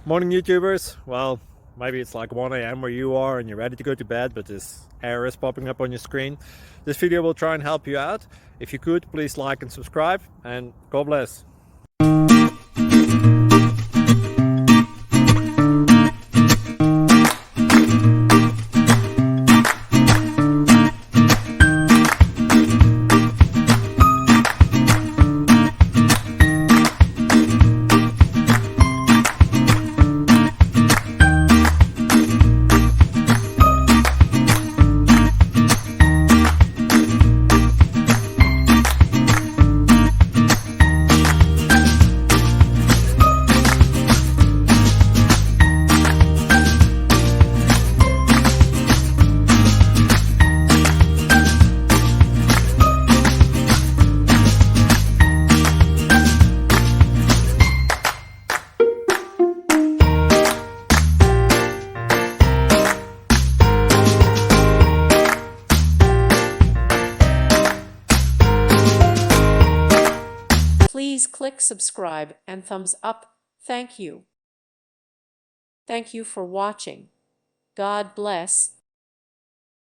Morning YouTubers. Well, maybe it's like 1 a.m. where you are and you're ready to go to bed, but this error is popping up on your screen. This video will try and help you out. If you could, please like and subscribe, and God bless. Please click subscribe and thumbs up. Thank you. Thank you for watching. God bless.